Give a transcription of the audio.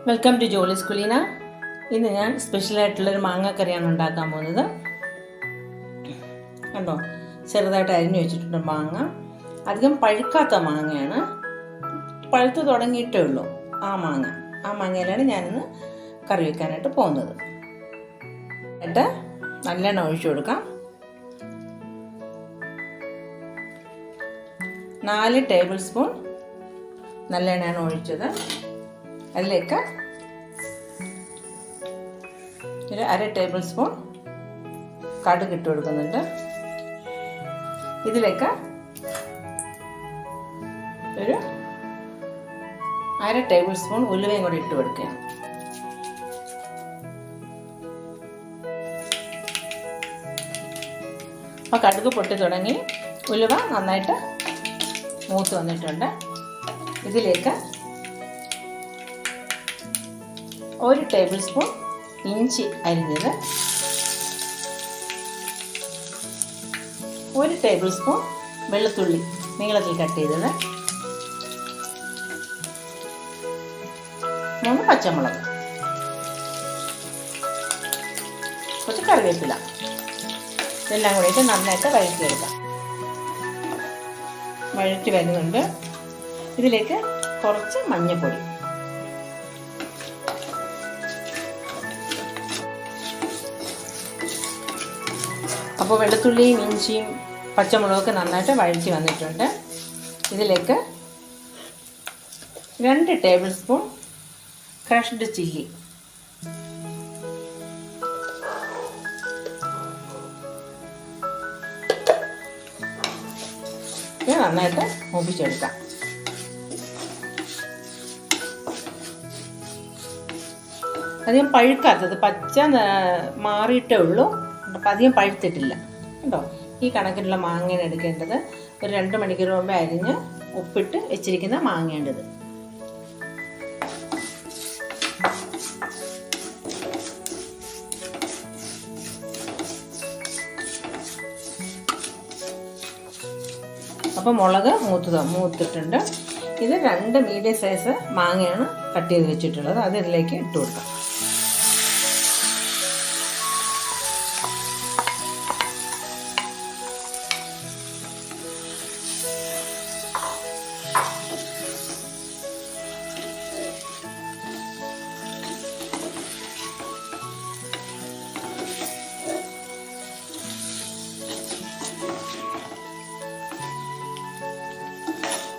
Welcome to Jolly's കുലീന. ഇന്ന് ഞാൻ സ്പെഷ്യലായിട്ടുള്ളൊരു മാങ്ങാക്കറിയാണ് ഉണ്ടാക്കാൻ പോകുന്നത്. കണ്ടോ, ചെറുതായിട്ട് അരിഞ്ഞു വെച്ചിട്ടുണ്ട് മാങ്ങ. അധികം പഴുക്കാത്ത മാങ്ങയാണ്, പഴുത്ത് തുടങ്ങിയിട്ടേ ഉള്ളൂ. ആ മാങ്ങയിലാണ് ഞാനിന്ന് കറി വെക്കാനായിട്ട് പോകുന്നത്. എന്നിട്ട് നല്ലെണ്ണ ഒഴിച്ചു കൊടുക്കാം. 4 ടേബിൾ സ്പൂൺ നല്ലെണ്ണയാണ് ഒഴിച്ചത്. അതിലേക്ക് ഒരു 1/2 ടേബിൾ സ്പൂൺ കടുക് ഇട്ട് കൊടുക്കുന്നുണ്ട്. ഇതിലേക്ക് ഒരു 1/2 ടേബിൾ സ്പൂൺ ഉലുവയും കൂടി ഇട്ട് കൊടുക്കുക. അപ്പോൾ കടുക് പൊട്ടി തുടങ്ങി, ഉലുവ നന്നായിട്ട് മൂത്ത് വന്നിട്ടുണ്ട്. ഇതിലേക്ക് 1 ടേബിൾ സ്പൂൺ ഇഞ്ചി അരിഞ്ഞത്, 1 ടേബിൾ സ്പൂൺ വെളുത്തുള്ളി നീളത്തിൽ കട്ട് ചെയ്തത്, 3 പച്ചമുളക്, കുറച്ച് കറിവേപ്പില, ഇതെല്ലാം കൂടിയിട്ട് നന്നായിട്ട് വഴറ്റിയെടുക്കാം. വഴറ്റി വരുന്നുണ്ട്. ഇതിലേക്ക് കുറച്ച് മഞ്ഞൾപ്പൊടി, അപ്പോൾ വെളുത്തുള്ളിയും ഇഞ്ചിയും പച്ചമുളകൊക്കെ നന്നായിട്ട് വഴറ്റി വന്നിട്ടുണ്ട്. ഇതിലേക്ക് 2 ടേബിൾ സ്പൂൺ ക്രഷ്ഡ് ചില്ലി, ഇത് നന്നായിട്ട് മൂപ്പിച്ചെടുക്കാം. അധികം പഴുക്കാത്തത്, പച്ച മാറിയിട്ടേ ഉള്ളൂ, അപ്പം അധികം പഴുത്തിട്ടില്ല. കേട്ടോ, ഈ കണക്കിനുള്ള മാങ്ങയാണ് എടുക്കേണ്ടത്. ഒരു 2 മണിക്കൂർ മുമ്പേ അരിഞ്ഞ് ഉപ്പിട്ട് വെച്ചിരിക്കുന്ന മാങ്ങേണ്ടത്. അപ്പോൾ മുളക് മൂത്തിട്ടുണ്ട്. ഇത് 2 മീഡിയം സൈസ് മാങ്ങയാണ് കട്ട് ചെയ്ത് വെച്ചിട്ടുള്ളത്. അത് ഇതിലേക്ക് ഇട്ട് കൊടുക്കാം.